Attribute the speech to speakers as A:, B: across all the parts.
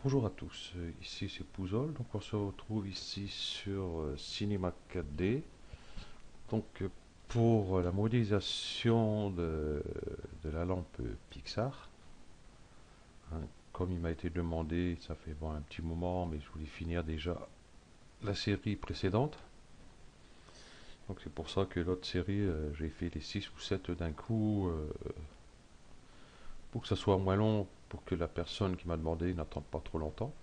A: Bonjour à tous, ici c'est Pouzol, donc on se retrouve ici sur Cinema 4D, donc pour la modélisation de la lampe Pixar. Hein, comme il m'a été demandé, ça fait bon, un petit moment, mais je voulais finir déjà la série précédente. Donc c'est pour ça que l'autre série, j'ai fait les 6 ou 7 d'un coup, pour que ça soit moins long, pour que la personne qui m'a demandé n'attende pas trop longtemps.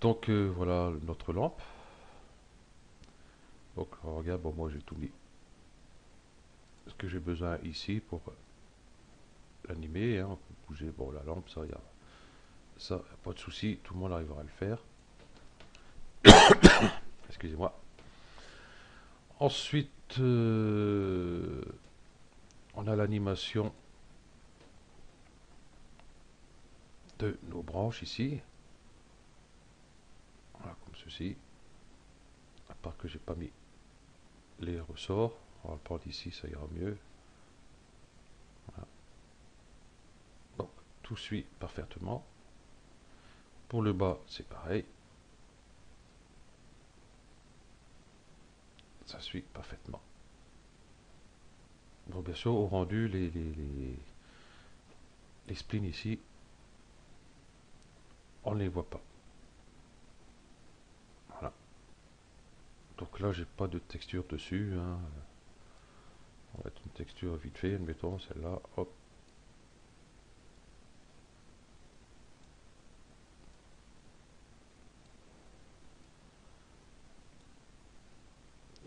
A: Donc voilà notre lampe. Donc regarde, bon, moi j'ai tout mis ce que j'ai besoin ici pour l'animer, hein, bouger bon, la lampe, ça, ça, pas de souci, tout le monde arrivera à le faire. Excusez-moi. Ensuite, on a l'animation de nos branches ici. Voilà, comme ceci. À part que j'ai pas mis les ressorts. On va le prendre ici, ça ira mieux. Voilà. Donc, tout suit parfaitement. Pour le bas, c'est pareil. Ça suit parfaitement. Bon, bien sûr, au rendu, les splines ici, on ne les voit pas. Voilà. Donc là, j'ai pas de texture dessus, hein. On va mettre une texture vite fait, admettons celle-là, hop.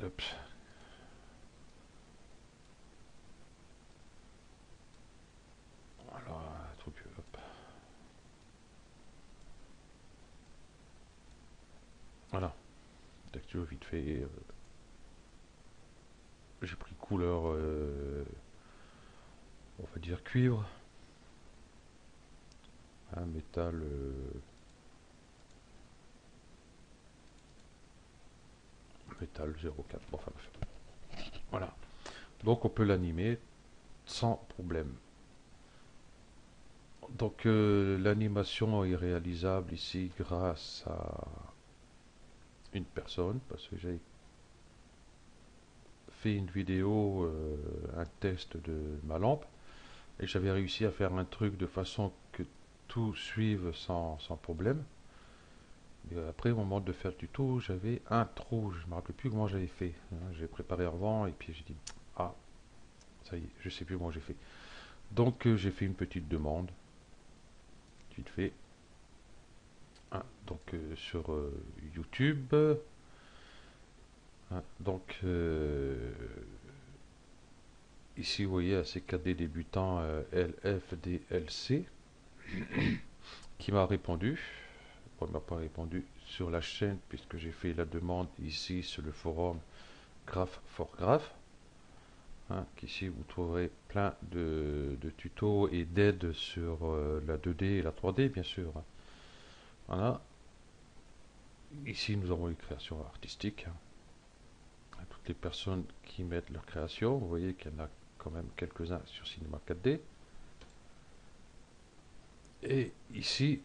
A: Hop. Voilà, un truc, hop. Voilà, texture vite fait. J'ai pris couleur, on va dire cuivre, un métal, métal 04. Bon, enfin, voilà. Donc on peut l'animer sans problème. Donc l'animation est réalisable ici grâce à une personne, parce que j'ai fait une vidéo, un test de ma lampe, et j'avais réussi à faire un truc de façon que tout suive sans problème. Et après, au moment de faire le tuto, j'avais un trou, je ne me rappelle plus comment j'avais fait. Hein, j'ai préparé avant, et puis j'ai dit, ah, ça y est, je sais plus comment j'ai fait. Donc j'ai fait une petite demande, vite fait, hein, donc sur YouTube. Hein, donc ici vous voyez ACKD débutant LFDLC qui m'a répondu. Bon, il m'a pas répondu sur la chaîne puisque j'ai fait la demande ici sur le forum Graph for Graph. Hein, qu'ici vous trouverez plein de tutos et d'aides sur la 2D et la 3D bien sûr. Voilà. Ici nous avons une création artistique. Hein. Toutes les personnes qui mettent leur création, vous voyez qu'il y en a quand même quelques-uns sur Cinema 4D. Et ici,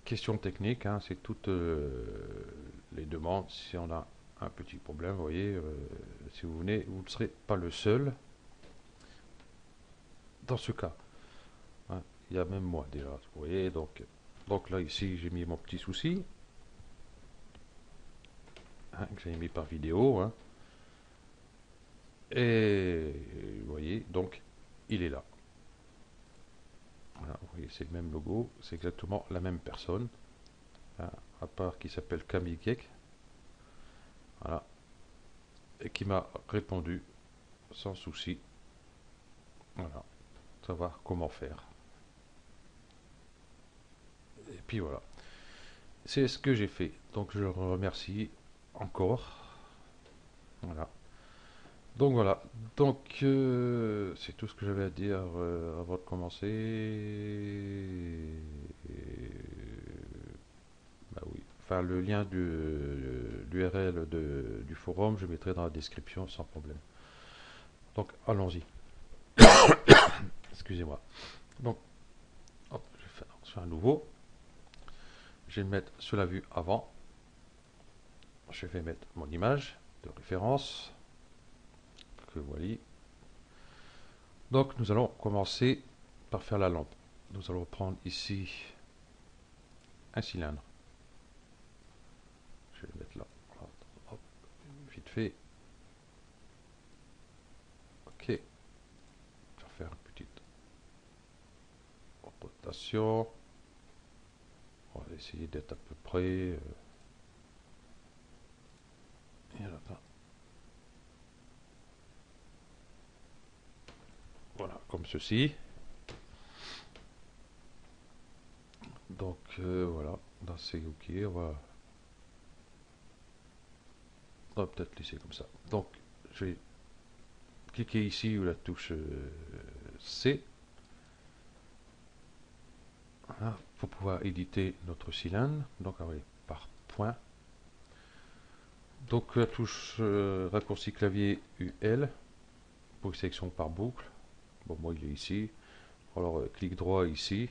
A: question technique, hein, c'est toutes les demandes. Si on a un petit problème, vous voyez, si vous venez, vous ne serez pas le seul dans ce cas. Hein. Il y a même moi déjà, vous voyez, donc là ici j'ai mis mon petit souci, hein, que j'ai mis par vidéo, hein, et vous voyez, donc il est là. Voilà, vous voyez, c'est le même logo, c'est exactement la même personne, hein, à part qui s'appelle Camille Keck, voilà, et qui m'a répondu sans souci. Voilà, savoir comment faire. Et puis voilà, c'est ce que j'ai fait. Donc je le remercie encore. Voilà. Donc voilà. Donc c'est tout ce que j'avais à dire avant de commencer. Bah oui, enfin le lien l'URL du forum, je mettrai dans la description sans problème. Donc allons-y. Excusez-moi. Donc, hop, je vais faire sur un nouveau. Je vais le mettre sur la vue avant. Je vais mettre mon image de référence. Que voilà. Donc nous allons commencer par faire la lampe. Nous allons prendre ici un cylindre. Je vais le mettre là. Hop, vite fait. Ok. Je vais faire une petite rotation. On va essayer d'être à peu près. Et là, voilà, comme ceci. Donc voilà, là c'est ok. On va peut-être laisser comme ça. Donc je vais cliquer ici où la touche C. Voilà, pour pouvoir éditer notre cylindre. Donc on va aller par point. Donc la touche raccourci clavier UL pour sélection par boucle. Bon, moi il est ici. Alors clic droit ici.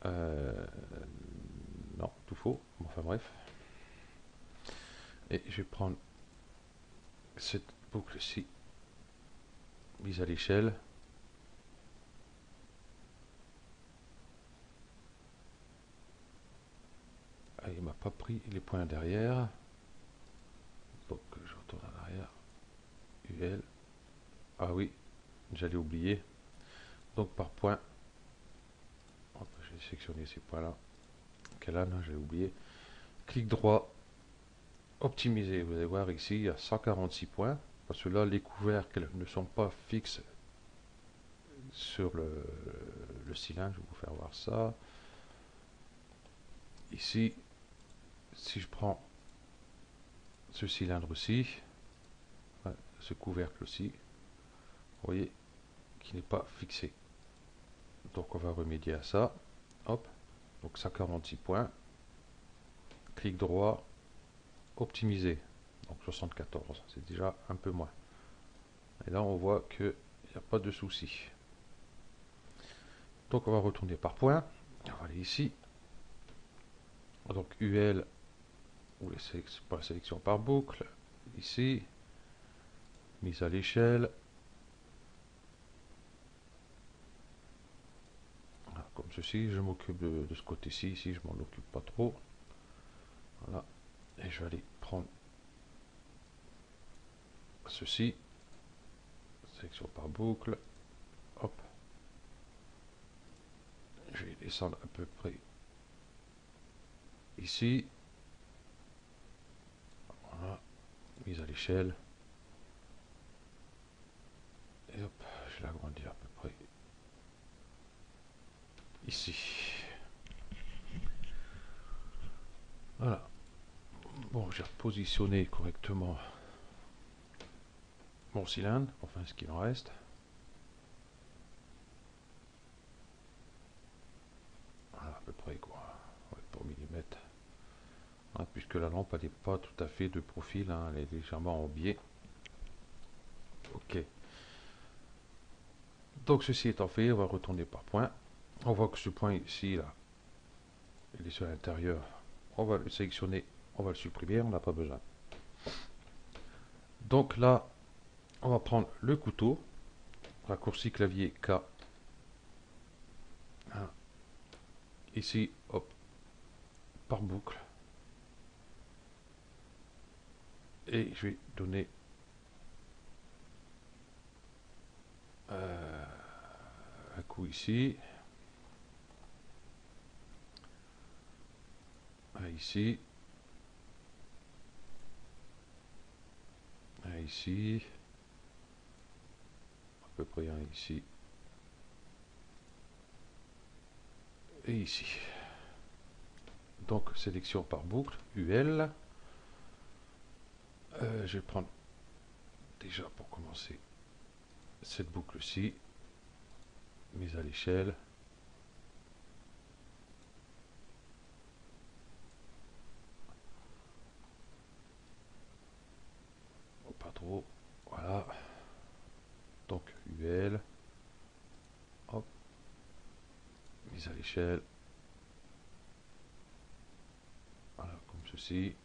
A: Non, tout faux. Enfin bref. Et je vais prendre cette boucle-ci, mise à l'échelle. Ah, il m'a pas pris les points derrière. Donc je retourne en arrière. UL. Ah oui, j'allais oublier. Donc par point. Je vais sélectionner ces points-là. Quel âne, j'avais oublié. Clic droit, optimiser. Vous allez voir ici, il y a 146 points. Parce que là, les couvercles ne sont pas fixes sur le cylindre. Je vais vous faire voir ça. Ici, si je prends ce cylindre-ci, ce couvercle aussi, vous voyez, qui n'est pas fixé. Donc on va remédier à ça. Hop, donc 146 points. Clic droit, optimiser. Donc 74, c'est déjà un peu moins. Et là on voit qu'il n'y a pas de souci. Donc on va retourner par point. On va aller ici. Donc UL, ou la sélection par boucle. Ici, mise à l'échelle. Comme ceci, je m'occupe de ce côté-ci. Ici, je m'en occupe pas trop. Voilà. Et je vais aller prendre ceci. Sélection par boucle. Hop. Je vais descendre à peu près ici. Voilà. Mise à l'échelle. Et hop, je vais l'agrandir à peu près ici. Voilà. Bon, j'ai positionné correctement mon cylindre, enfin ce qu'il en reste. Voilà, à peu près quoi, ouais, pour millimètre. Hein, puisque la lampe elle n'est pas tout à fait de profil, hein, elle est légèrement en biais. Ok. Donc ceci étant fait, on va retourner par point. On voit que ce point ici, là, il est sur l'intérieur. On va le sélectionner, on va le supprimer, on n'a pas besoin. Donc là, on va prendre le couteau, raccourci clavier K. Hein. Ici, hop, par boucle. Et je vais donner un coup ici. Un ici. Un ici. À peu près un ici. Et ici. Donc sélection par boucle, UL. Je vais prendre déjà pour commencer cette boucle-ci, mise à l'échelle. échelle. Voilà, comme ceci.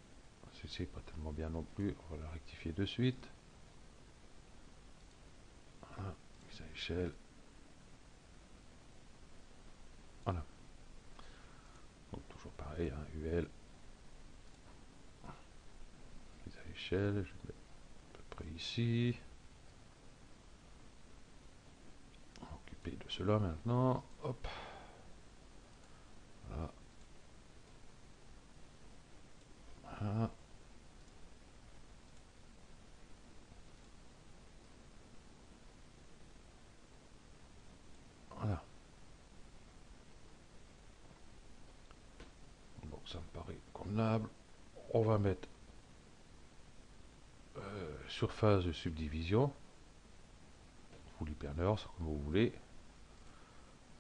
A: Ceci n'est pas tellement bien non plus. On va la rectifier de suite. Voilà, mise à échelle. Voilà. Donc toujours pareil, hein, UL. Mise à échelle. Je vais mettre à peu près ici. On va occuper de cela maintenant. Hop. Voilà. Voilà. Voilà. Bon, ça me paraît convenable. On va mettre surface de subdivision. Full hyperneur, comme vous voulez.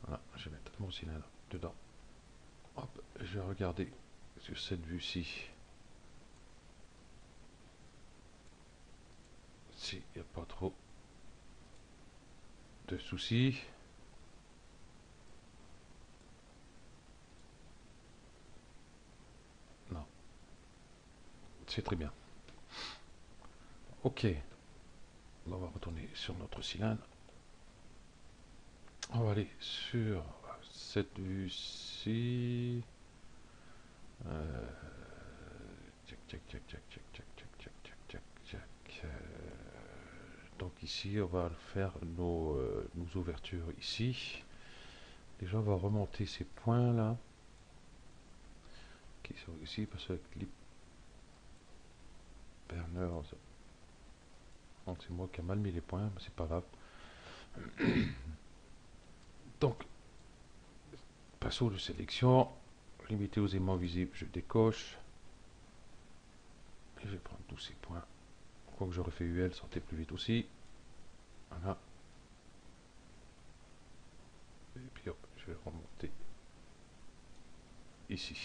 A: Voilà, je vais mettre mon cylindre dedans. Hop, je vais regarder sur cette vue-ci s'il n'y a pas trop de soucis. Non, c'est très bien. Ok, on va retourner sur notre cylindre. On va aller sur cette vue-ci. Tchac, tchac, tchac, tchac, tchac, tchac, tchac, tchac, tchac, tchac, tchac. Donc ici, on va faire nos ouvertures ici. Déjà, on va remonter ces points là qui sont ici parce que l'hyperneur, donc c'est moi qui ai mal mis les points, mais c'est pas grave. Donc, pinceau de sélection, limité aux aimants visibles, je décoche. Et je vais prendre tous ces points. Quoique j'aurais fait UL, sortait plus vite aussi. Voilà. Et puis hop, je vais remonter ici.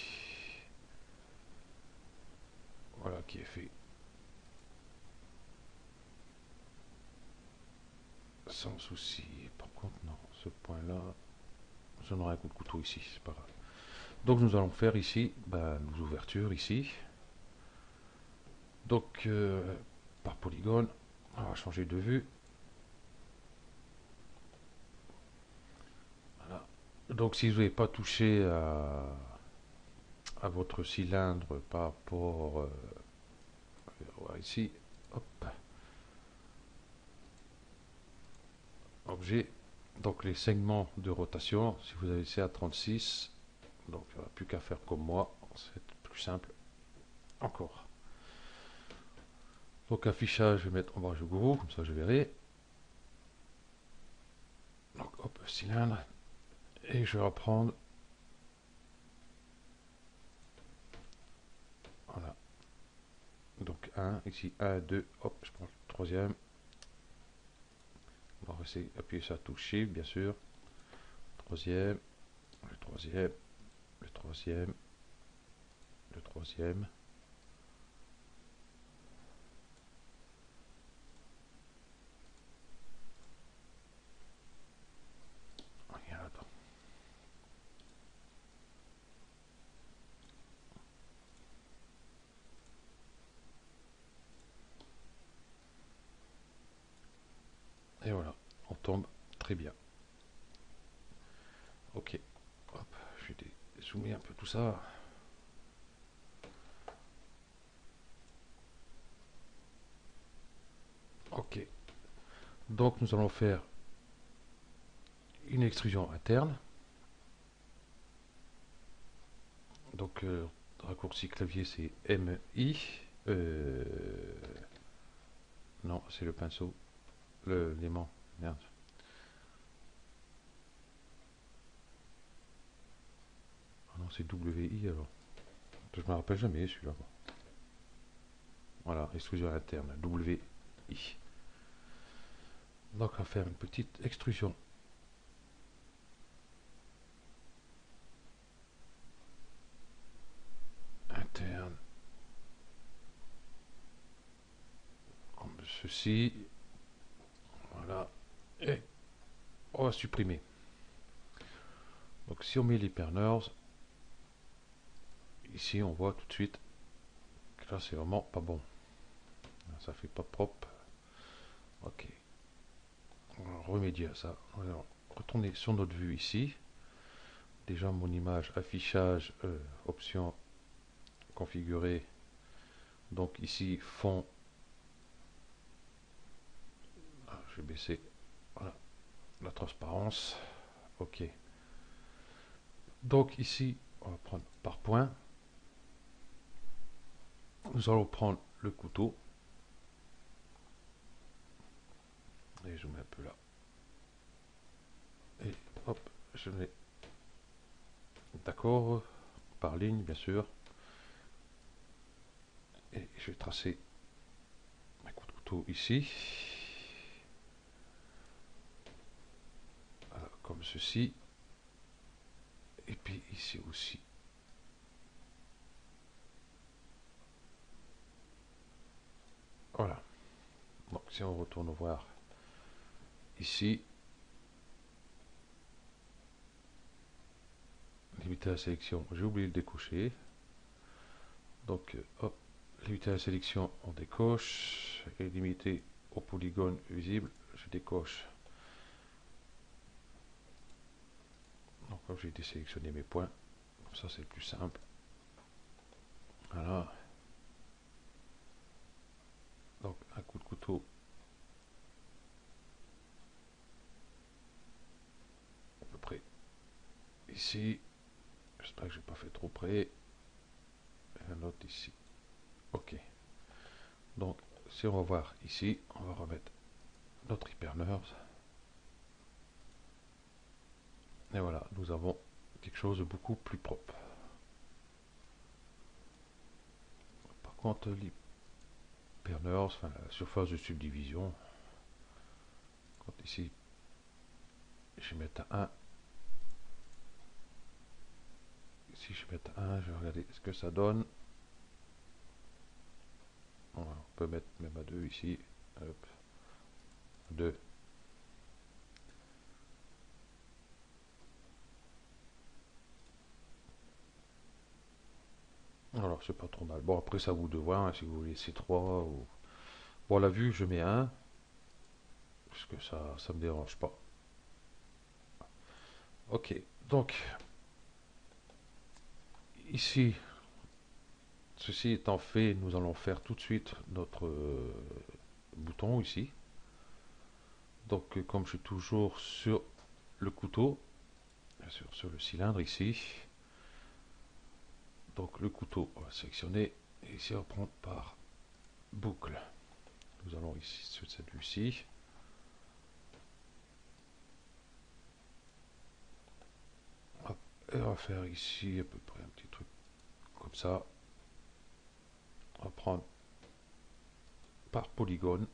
A: Voilà qui est fait. Sans souci. Par contre, non, ce point-là, j'en aurai un coup de couteau ici, c'est pas grave. Donc nous allons faire ici nos ouvertures ici. Donc par polygone, on va changer de vue. Voilà. Donc si vous n'avez pas touché à votre cylindre par rapport ici, hop, objet, donc les segments de rotation, si vous avez laissé à 36, donc il n'y aura plus qu'à faire comme moi, c'est plus simple encore. Donc affichage, je vais mettre ombrage de gourou, comme ça je verrai. Donc hop, cylindre, et je vais reprendre, voilà, donc 1, ici 1, 2, hop, je prends le troisième. On va rester appuyer sur la touche Shift, bien sûr. Troisième, le troisième, le troisième, le troisième. Regarde. Et voilà, on tombe très bien. Ok, hop, je vais zoomer un peu tout ça. Ok, donc nous allons faire une extrusion interne. Donc raccourci clavier c'est MI. Non, c'est le pinceau, l'aimant. Merde. Ah non, c'est WI alors. Je me rappelle jamais celui-là. Voilà, extrusion interne, WI. Donc on va faire une petite extrusion interne comme ceci. Voilà. Et on va supprimer. Donc si on met l'hypernurse, ici on voit tout de suite que là c'est vraiment pas bon. Ça fait pas propre. Ok. On va remédier à ça. On va retourner sur notre vue ici. Déjà mon image, affichage, option configurer. Donc ici fond. Je vais baisser, voilà, la transparence. Ok. Donc ici on va prendre par point. Nous allons prendre le couteau. Et je mets un peu là. Et hop, je mets. D'accord, par ligne bien sûr. Et je vais tracer un coup de couteau ici. Voilà, comme ceci. Et puis ici aussi. Voilà. Donc si on retourne voir ici, limiter la sélection, j'ai oublié de décocher. Donc hop, limiter la sélection, on décoche. Et limiter au polygone visible, je décoche. Donc comme j'ai désélectionné mes points, comme ça c'est le plus simple. Voilà. Donc un coup de couteau. À peu près ici. J'espère que j'ai pas fait trop près. Et un autre ici. Ok. Donc si on va voir ici, on va remettre notre hypernurse. Et voilà, nous avons quelque chose de beaucoup plus propre. Par contre, l'hypernurse, enfin la surface de subdivision, quand ici, je vais mettre un 1. Si je mets un 1, je vais regarder ce que ça donne. Voilà, on peut mettre même à 2 ici. Hop. 2. Alors, c'est pas trop mal. Bon, après, ça vous de voir, hein, si vous voulez C3 ou... Bon, la vue, je mets un, parce que ça me dérange pas. Ok, donc, ici, ceci étant fait, nous allons faire tout de suite notre bouton ici. Donc, comme je suis toujours sur le couteau, bien sûr, sur le cylindre ici, donc le couteau, on va sélectionner, et ici on va prendre par boucle. Nous allons ici sur cette vue-ci. Et on va faire ici à peu près un petit truc comme ça. On va prendre par polygone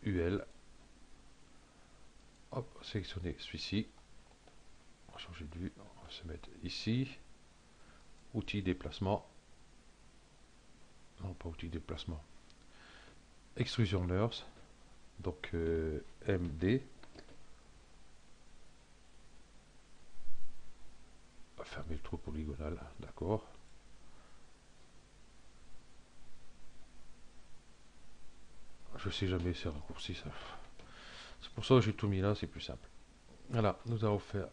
A: UL. Hop, sélectionner celui-ci. On va changer de vue. On va se mettre ici. Outil déplacement. Non, pas outil déplacement. Extrusion nurse. Donc MD. On va fermer le trou polygonal. D'accord. Je sais jamais ces raccourcis. C'est pour ça que j'ai tout mis là, c'est plus simple. Voilà, nous allons faire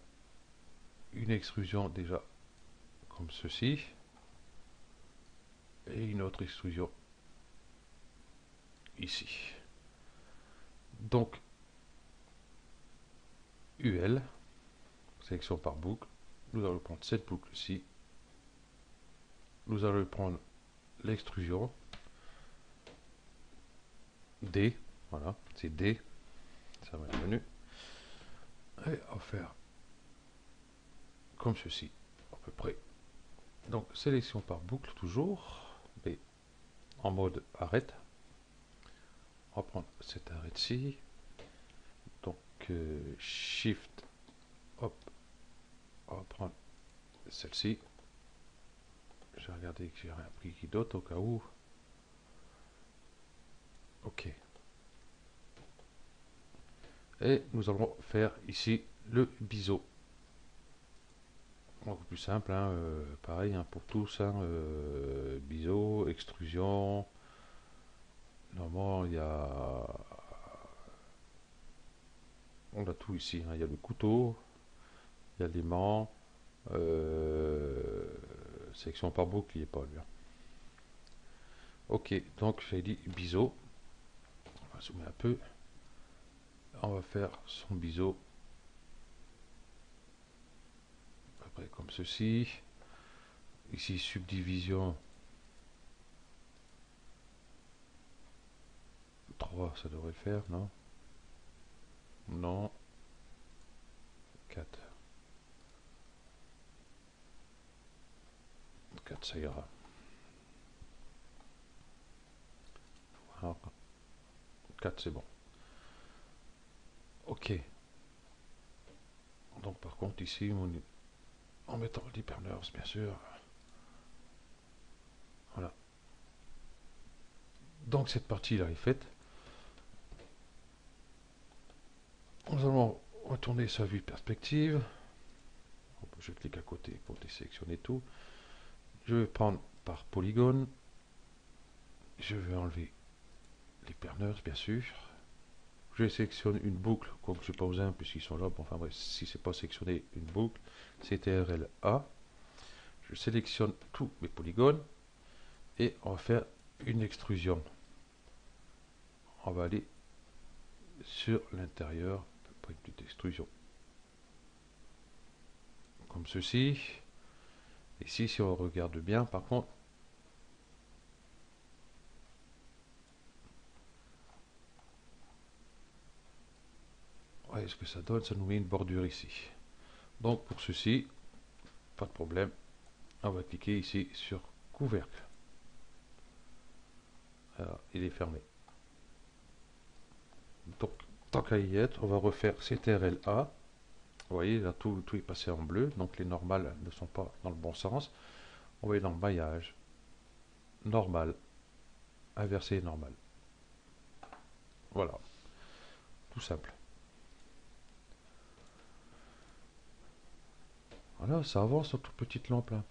A: une extrusion déjà comme ceci. Et une autre extrusion ici. Donc, UL, sélection par boucle. Nous allons prendre cette boucle-ci. Nous allons prendre l'extrusion. D, voilà, c'est D. Ça va être venu. Et on va faire comme ceci, à peu près. Donc, sélection par boucle, toujours. B, en mode arrête. On va prendre cet arrêt-ci. Donc, Shift, hop, on va prendre celle-ci. Je vais regarder que j'ai rien pris qui d'autre au cas où. Ok. Et nous allons faire ici le biseau. Donc plus simple, hein, pareil hein, pour tous, hein, biseau, extrusion. Normalement, on a tout ici, hein. Il y a le couteau, il y a l'aimant, section par boucle, il n'est pas lui, hein. Ok, donc j'ai dit biseau. On va zoomer un peu. On va faire son biseau à peu près comme ceci. Ici, subdivision 3, ça devrait le faire, non? Non. 4. 4, ça ira. Alors, 4, c'est bon. Ok. Donc par contre ici, en mettant l'hypernurse, bien sûr. Voilà. Donc cette partie-là est faite. Nous allons retourner sur la vue de perspective. Je clique à côté pour désélectionner tout. Je vais prendre par polygone. Je vais enlever l'hypernurse, bien sûr. Je sélectionne une boucle, quoique je n'ai pas besoin puisqu'ils sont là. Bon, enfin bref, si c'est pas sélectionné une boucle, CTRL A. Je sélectionne tous mes polygones et on va faire une extrusion. On va aller sur l'intérieur, une petite extrusion comme ceci. Ici, si on regarde bien, par contre, voyez ce que ça donne, ça nous met une bordure ici. Donc pour ceci, pas de problème, on va cliquer ici sur couvercle. Alors, il est fermé. Donc, tant qu'à y être, on va refaire CTRL A. Vous voyez, là, tout est passé en bleu, donc les normales ne sont pas dans le bon sens. On va aller dans le maillage, normal, inversé normal. Voilà, tout simple. Voilà, ça avance notre petite lampe là.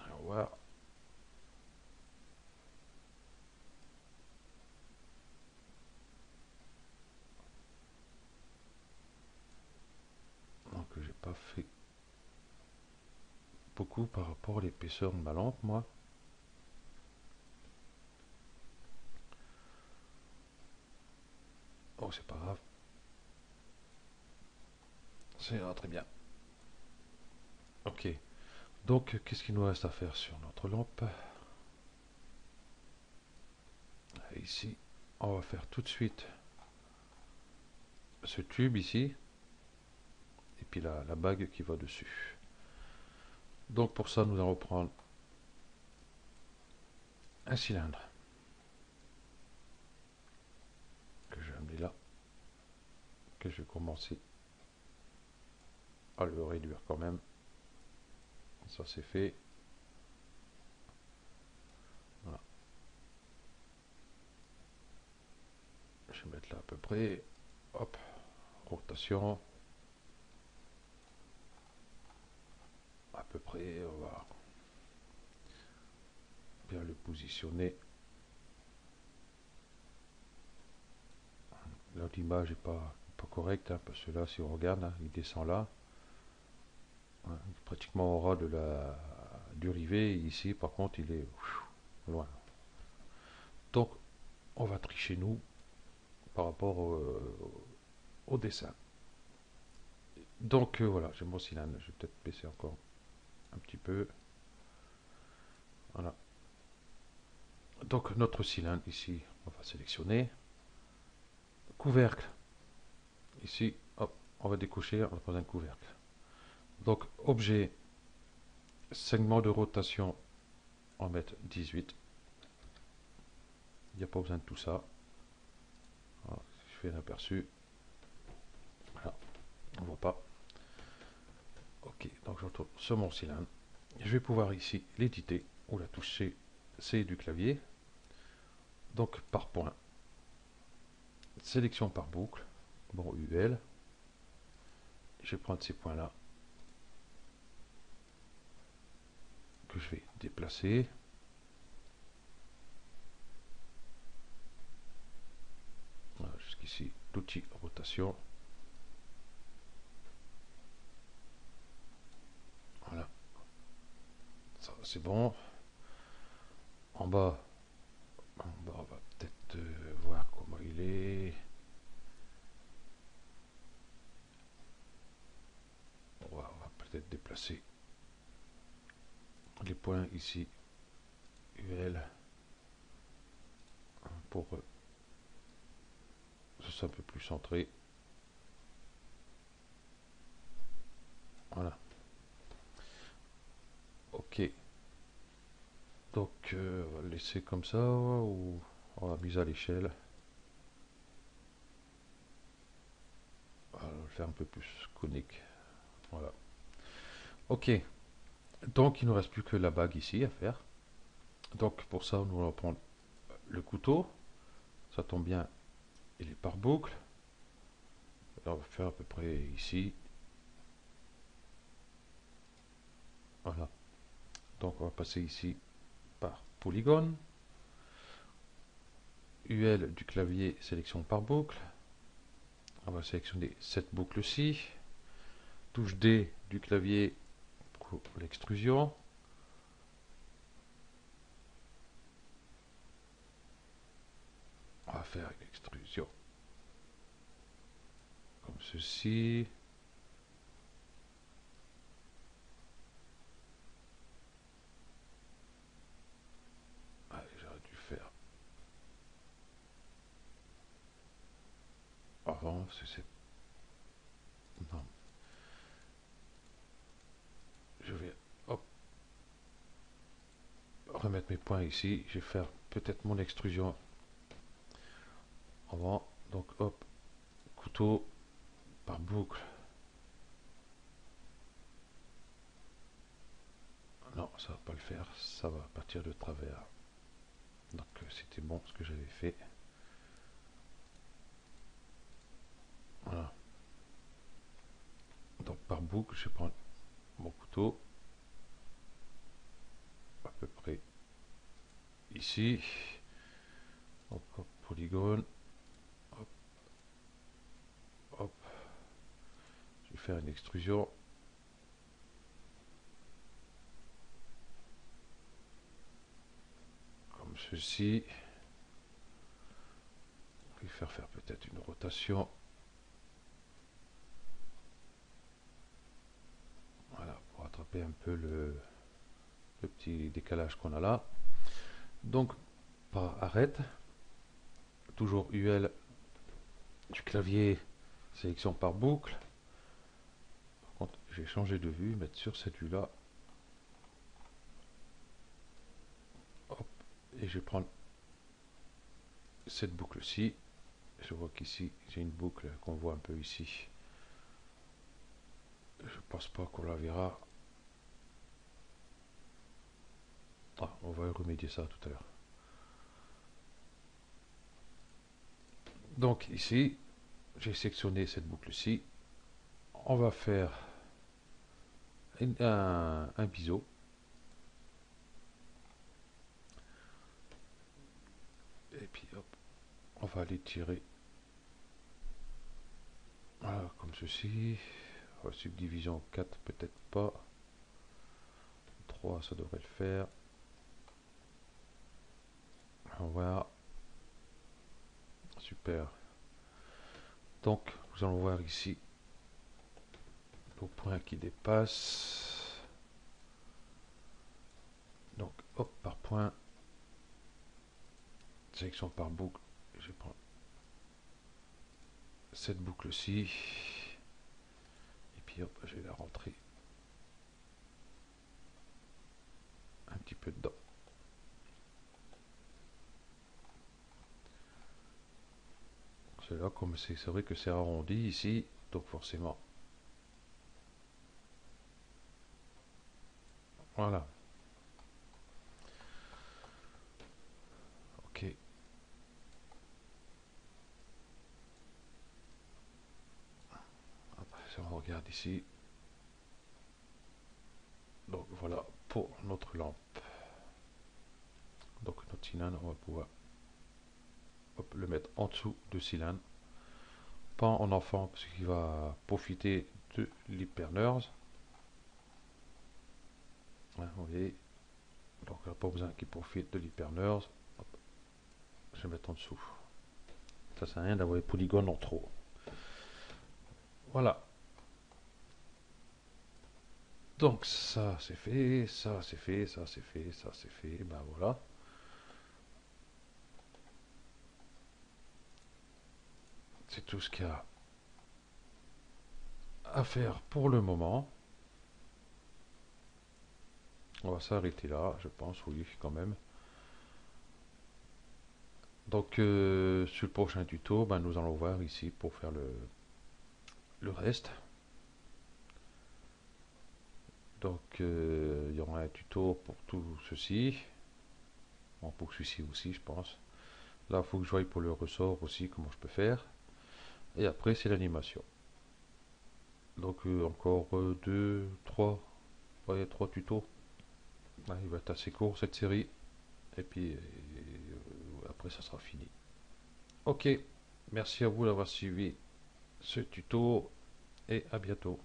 A: Alors, voilà. Donc j'ai pas fait beaucoup par rapport à l'épaisseur de ma lampe, moi. Oh, c'est pas grave. C'est très bien. Ok. Donc, qu'est-ce qu'il nous reste à faire sur notre lampe? Ici, on va faire tout de suite ce tube ici. Et puis la bague qui va dessus. Donc pour ça, nous allons prendre un cylindre que je vais amener là, que je vais commencer à le réduire quand même. Ça c'est fait. Voilà. Je vais mettre là à peu près. Hop, rotation. À peu près, on va bien le positionner. Là, l'image n'est pas correcte, hein, parce que là, si on regarde, hein, il descend là. Hein, pratiquement au ras du rivet. Ici, par contre, il est loin. Donc, on va tricher nous par rapport au dessin. Donc voilà, j'ai mon cylindre. Je vais peut-être baisser encore un petit peu. Voilà. Donc notre cylindre ici, on va sélectionner. Couvercle. Ici, hop, on va décocher, on va prendre un couvercle. Donc objet, segment de rotation, on va mettre 18. Il n'y a pas besoin de tout ça. Voilà, je fais un aperçu. Voilà, on ne voit pas. Ok, donc je retourne sur mon cylindre. Je vais pouvoir ici l'éditer ou la toucher C du clavier. Donc par point. Sélection par boucle. Bon, UL. je vais prendre ces points là que je vais déplacer. Voilà, jusqu'ici, l'outil rotation. Voilà, ça c'est bon. En bas, on va peut-être voir comment il est. On va peut-être déplacer les points ici, UL, pour que ce soit un peu plus centré. Voilà. Ok. Donc, on va le laisser comme ça, ou on va miser à l'échelle. On va le faire un peu plus conique. Voilà. Ok. Donc, il ne nous reste plus que la bague ici à faire. Donc, pour ça, nous allons prendre le couteau. Ça tombe bien, il est par boucle. Et on va faire à peu près ici. Voilà. Donc, on va passer ici par polygone. UL du clavier, sélection par boucle. On va sélectionner cette boucle-ci. Touche D du clavier pour l'extrusion. On va faire une extrusion comme ceci. Allez, j'aurais dû faire avant, c'est... Non. Je vais hop, remettre mes points ici. Je vais faire peut-être mon extrusion avant. Donc hop, couteau par boucle. Non, ça va pas le faire. Ça va partir de travers. Donc c'était bon ce que j'avais fait. Voilà. Donc par boucle, je prends mon couteau à peu près ici. Donc hop, polygone. Hop, hop. Je vais faire une extrusion. Comme ceci. Je vais faire peut-être une rotation. Voilà, pour attraper un peu le petit décalage qu'on a là. Donc, par arrête, toujours UL du clavier, sélection par boucle. Par contre, j'ai changé de vue, mettre sur cette vue-là. Hop, et je vais prendre cette boucle-ci. Je vois qu'ici, j'ai une boucle qu'on voit un peu ici. Je pense pas qu'on la verra. Ah, on va remédier ça tout à l'heure. Donc ici, j'ai sectionné cette boucle-ci. On va faire un biseau. Et puis hop, on va aller tirer. Voilà, comme ceci. Subdivision 4, peut-être pas. 3, ça devrait le faire. Voilà. Super. Donc, nous allons voir ici le point qui dépasse. Donc, hop, par point. Sélection par boucle. Je prends cette boucle-ci. Et puis, hop, je vais la rentrer un petit peu dedans. C'est là, comme c'est vrai que c'est arrondi ici, donc forcément. Voilà. Ok. Après, si on regarde regarde ici. Donc voilà pour notre lampe. Donc notre cylindre, on va pouvoir le mettre en dessous de cylindre. Pas en enfant parce qu'il va profiter de l'hypernurse. Hein, vous voyez. Donc il n'y a pas besoin qu'il profite de l'hypernurse. Je vais mettre en dessous. Ça sert à rien d'avoir les polygones en trop. Voilà. Donc ça c'est fait, ça c'est fait, ça c'est fait, ça c'est fait. Ben voilà. C'est tout ce qu'il y a à faire pour le moment. On va s'arrêter là, je pense, oui, quand même. Donc, sur le prochain tuto, ben, nous allons voir ici pour faire le reste. Donc, il y aura un tuto pour tout ceci. Bon, pour celui-ci aussi, je pense. Là, il faut que je voie pour le ressort aussi, comment je peux faire. Et après, c'est l'animation. Donc, encore deux, trois, ouais, trois tutos. Ouais, il va être assez court cette série. Et puis, après, ça sera fini. Ok, merci à vous d'avoir suivi ce tuto et à bientôt.